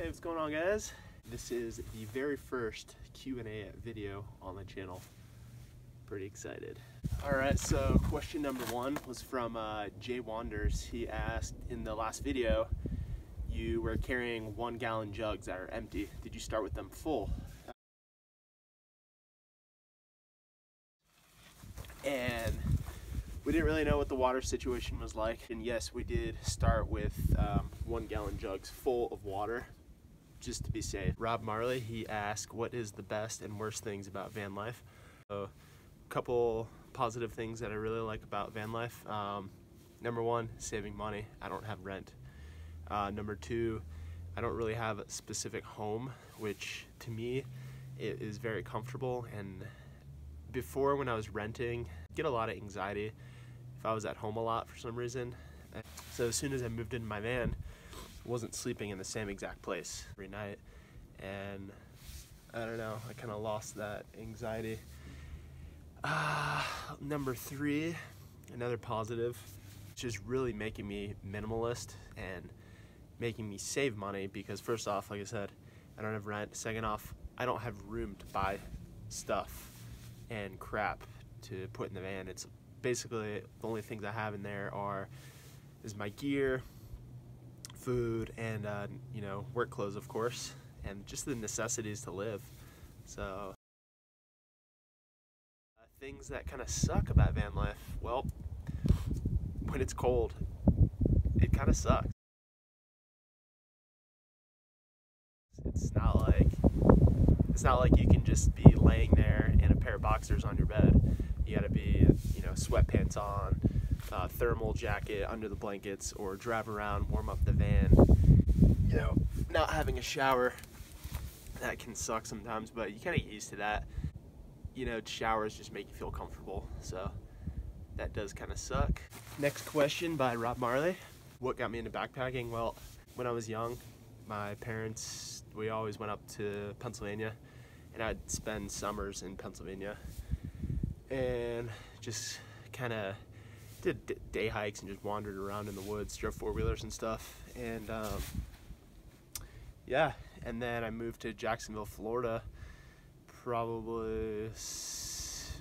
Hey, what's going on, guys? This is the very first Q&A video on the channel. Pretty excited. Alright, so question number one was from Jay Wanders. He asked, in the last video, you were carrying 1-gallon jugs that are empty. Did you start with them full? And we didn't really know what the water situation was like. And yes, we did start with 1-gallon jugs full of water, just to be safe. Rob Marley, he asked, what is the best and worst things about van life? So, a couple positive things that I really like about van life. Number one, saving money. I don't have rent. Number two, I don't really have a specific home, which to me it is very comfortable. And before, when I was renting, I get a lot of anxiety if I was at home a lot for some reason. So as soon as I moved into my van, I wasn't sleeping in the same exact place every night, and I don't know, I kind of lost that anxiety. Number three, another positive, just really making me minimalist and making me save money, because first off, like I said, I don't have rent. Second off, I don't have room to buy stuff and crap to put in the van. It's basically the only things I have in there is my gear, food, and you know, work clothes, of course, and just the necessities to live. So things that kind of suck about van life, well, when it's cold, it kind of sucks. It's not like you can just be laying there in a pair of boxers on your bed. You gotta be, you know, sweatpants on, thermal jacket under the blankets, or drive around, warm up the van. You know, not having a shower, that can suck sometimes, but you kind of get used to that. You know, showers just make you feel comfortable, so that does kind of suck. Next question by Rob Marley. What got me into backpacking? Well, when I was young, my parents, we always went up to Pennsylvania, and I'd spend summers in Pennsylvania and just kind of did day hikes and just wandered around in the woods, drove four-wheelers and stuff. And yeah, and then I moved to Jacksonville, Florida, probably,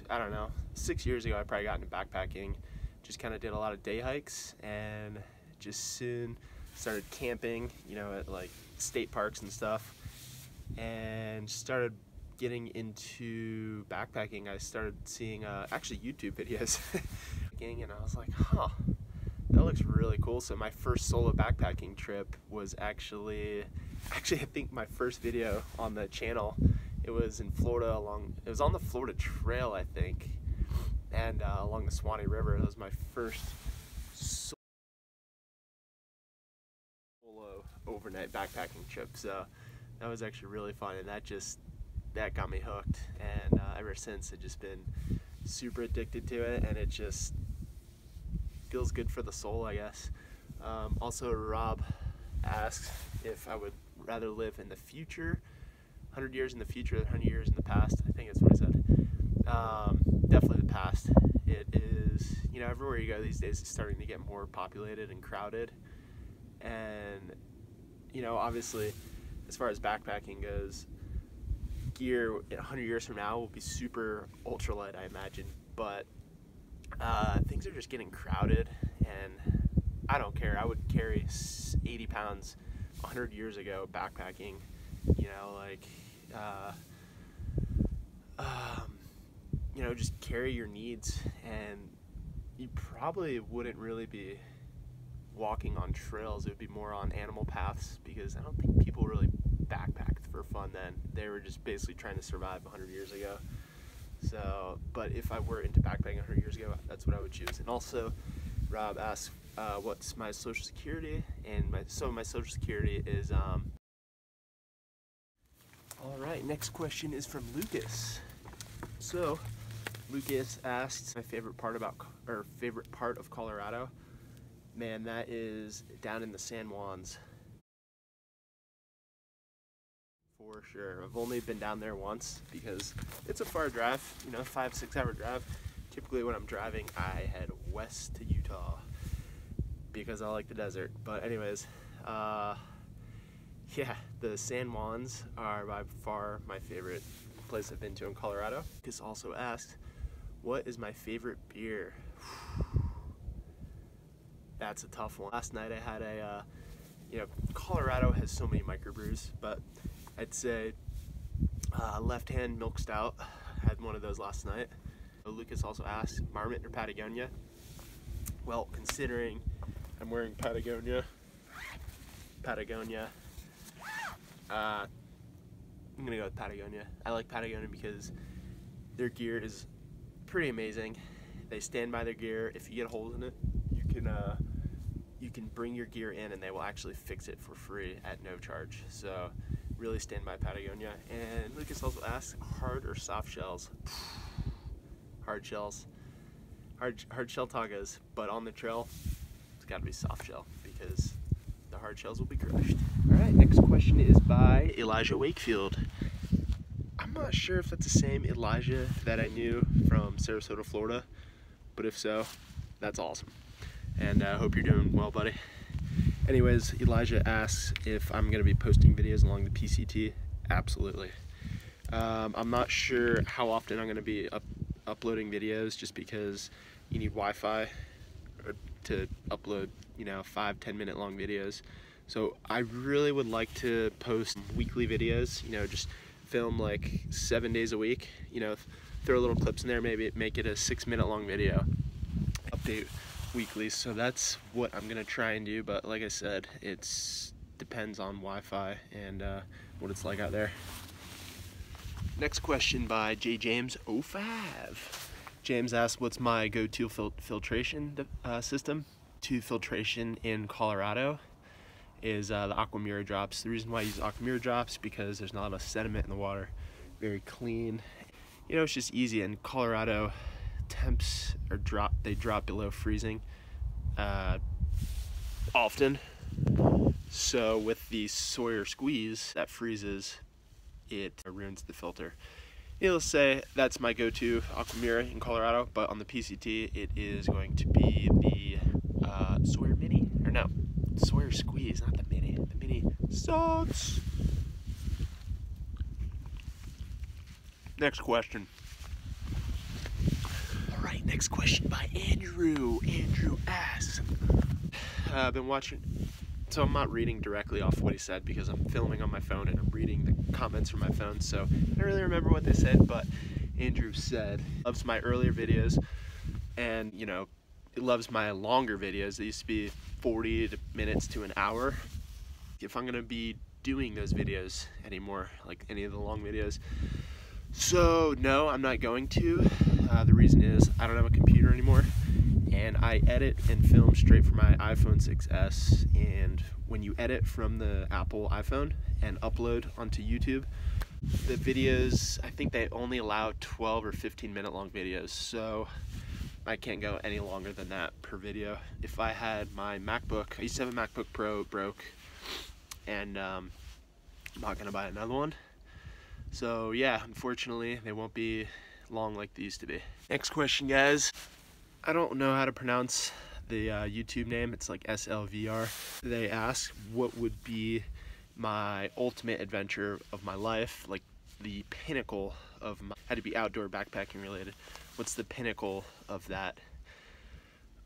I don't know, 6 years ago. I probably got into backpacking, just kind of did a lot of day hikes, and just soon started camping, you know, at like state parks and stuff, and started getting into backpacking. I started seeing actually YouTube videos and I was like, huh, that looks really cool. So my first solo backpacking trip was actually I think my first video on the channel, it was in Florida, it was on the Florida Trail, I think, and along the Swanee River. It was my first solo overnight backpacking trip, so that was actually really fun, and that got me hooked, and ever since I've just been super addicted to it, and it just feels good for the soul, I guess. Also, Rob asks if I would rather live in the future, 100 years in the future, 100 years in the past. I think that's what he said. Definitely the past. It is, you know, everywhere you go these days, it's starting to get more populated and crowded, and you know, obviously, as far as backpacking goes, gear 100 years from now will be super ultralight, I imagine, but things are just getting crowded, and I don't care. I would carry 80 pounds 100 years ago backpacking, you know, like, you know, just carry your needs, and you probably wouldn't really be walking on trails. It would be more on animal paths, because I don't think people really backpacked for fun then. They were just basically trying to survive 100 years ago. So, but if I were into backpacking 100 years ago, that's what I would choose. And also, Rob asks, what's my social security? And my social security is, all right, next question is from Lucas. So, Lucas asks, my favorite part of Colorado. Man, that is down in the San Juans. For sure. I've only been down there once because it's a far drive, you know, 5-6 hour drive. Typically when I'm driving, I head west to Utah because I like the desert. But anyways, Yeah, the San Juans are by far my favorite place I've been to in Colorado. Lucas also asked, what is my favorite beer? That's a tough one. Last night I had Colorado has so many microbrews, but I'd say Left Hand Milk Stout. Had one of those last night. Lucas also asked, Marmot or Patagonia? Well, considering I'm wearing Patagonia, I'm gonna go with Patagonia. I like Patagonia because their gear is pretty amazing. They stand by their gear. If you get holes in it, you can bring your gear in and they will actually fix it for free at no charge. So really stand by Patagonia. And Lucas also asked, hard or soft shells? Hard shells. Hard shell tacos, but on the trail, it's gotta be soft shell because the hard shells will be crushed. All right, next question is by Elijah Wakefield. I'm not sure if that's the same Elijah that I knew from Sarasota, Florida, but if so, that's awesome. And I hope you're doing well, buddy. Anyways, Elijah asks if I'm gonna be posting videos along the PCT. Absolutely. I'm not sure how often I'm gonna be uploading videos just because you need Wi-Fi to upload, 5-10 minute long videos. So I really would like to post weekly videos, just film like 7 days a week, throw little clips in there, maybe make it a 6-minute long video, update weekly. So that's what I'm gonna try and do, but like I said, it depends on Wi-Fi and what it's like out there. Next question by J James 05. James asked, what's my go-to filtration system? To filtration in Colorado is the Aquamira drops. The reason why I use Aquamira drops because there's not a lot of sediment in the water, very clean. It's just easy. In Colorado, temps drop below freezing often. So with the Sawyer squeeze that freezes, it ruins the filter. Needless to say, that's my go-to Aquamira in Colorado, but on the PCT, it is going to be the Sawyer Mini, or no, Sawyer Squeeze, not the Mini. The Mini sucks. Next question. All right, next question by Andrew. Andrew asks, I've been watching, so I'm not reading directly off what he said because I'm filming on my phone and I'm reading the comments from my phone, so I don't really remember what they said, but Andrew said, loves my earlier videos and, it loves my longer videos. They used to be 40 minutes to an hour. If I'm gonna be doing those videos anymore, like any of the long videos. So no, I'm not going to. The reason is I don't have a computer anymore and I edit and film straight from my iPhone 6s, and when you edit from the Apple iPhone and upload onto YouTube, the videos, I think they only allow 12 or 15 minute long videos, so I can't go any longer than that per video. If I had my MacBook, I used to have a MacBook Pro, it broke, and I'm not gonna buy another one. So yeah, unfortunately, they won't be long like they used to be. Next question, guys. I don't know how to pronounce the YouTube name. It's like SLVR. They ask what would be my ultimate adventure of my life, like the pinnacle of my, had to be outdoor backpacking related. What's the pinnacle of that?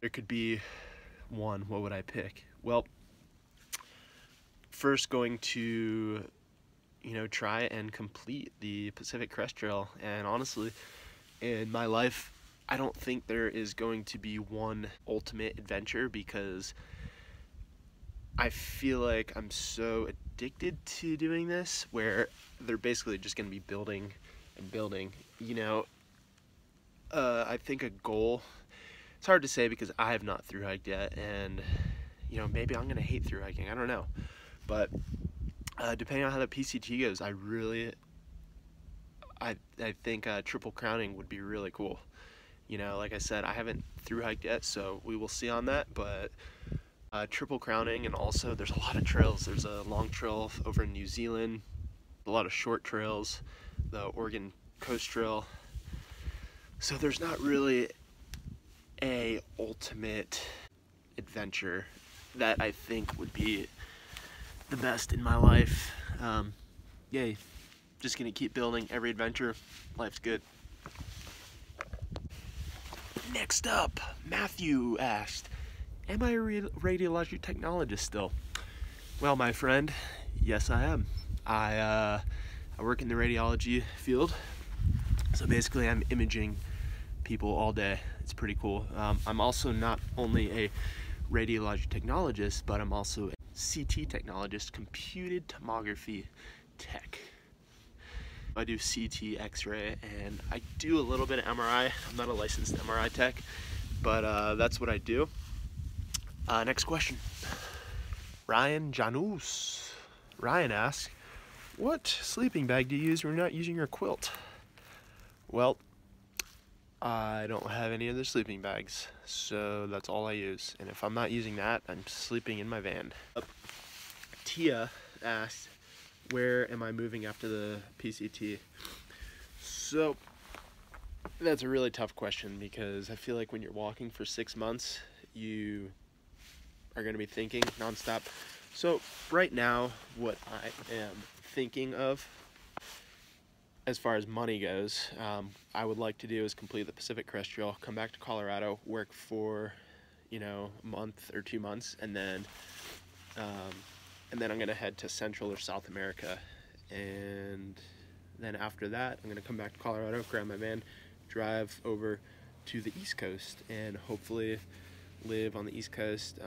There could be one. What would I pick? Well, first going to, try and complete the Pacific Crest Trail. And honestly, in my life, I don't think there is going to be one ultimate adventure because I feel like I'm so addicted to doing this where they're basically just going to be building and building. I think a goal, it's hard to say because I have not thru hiked yet, and maybe I'm going to hate thru hiking, I don't know. But depending on how the PCT goes, I think triple crowning would be really cool. Like I said, I haven't thru hiked yet, so we will see on that, but triple crowning, and also there's a lot of trails. There's a long trail over in New Zealand, a lot of short trails, the Oregon Coast Trail. So there's not really a ultimate adventure that I think would be the best in my life. Yay. Just gonna keep building every adventure. Life's good. Next up, Matthew asked, am I a radiology technologist still? Well, my friend, yes I am. I work in the radiology field. So basically I'm imaging people all day. It's pretty cool. I'm also not only a radiology technologist, but I'm also a CT technologist, computed tomography tech. I do CT, X-ray, and I do a little bit of MRI. I'm not a licensed MRI tech, but that's what I do. Next question. Ryan Janus. Ryan asks, what sleeping bag do you use when you're not using your quilt? Well, I don't have any other sleeping bags, so that's all I use. And if I'm not using that, I'm sleeping in my van. Tia asked, where am I moving after the PCT? So that's a really tough question, because I feel like when you're walking for 6 months, you are going to be thinking nonstop. So right now, what I am thinking of as far as money goes, I would like to do is complete the Pacific Crest Trail, come back to Colorado, work for, a month or 2 months, and then I'm gonna head to Central or South America, and then after that, I'm gonna come back to Colorado, grab my van, drive over to the East Coast, and hopefully live on the East Coast,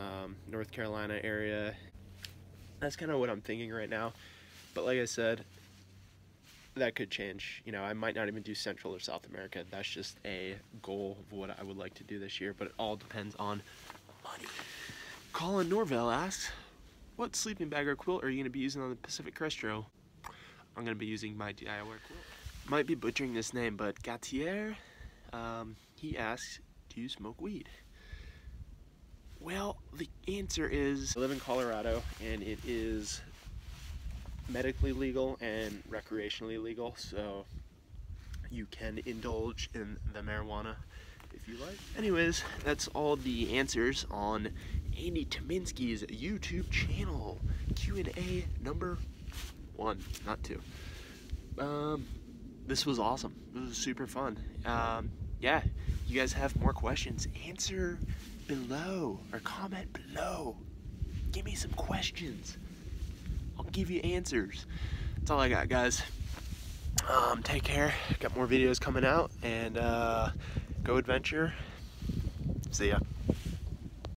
North Carolina area. That's kind of what I'm thinking right now, but like I said, that could change. I might not even do Central or South America. That's just a goal of what I would like to do this year, but it all depends on money. Colin Norvell asks, what sleeping bag or quilt are you going to be using on the Pacific Crest Trail? I'm going to be using my DIY quilt. Might be butchering this name, but Gatier, he asks, do you smoke weed? Well, the answer is, I live in Colorado, and it is medically legal and recreationally legal, so you can indulge in the marijuana if you like. Anyways, that's all the answers on Andy Tominski's YouTube channel. Q&A number 1, not 2. This was awesome. This was super fun. Yeah, you guys have more questions, answer below or comment below. Give me some questions. I'll give you answers. That's all I got, guys. Take care. Got more videos coming out, and go adventure. See ya.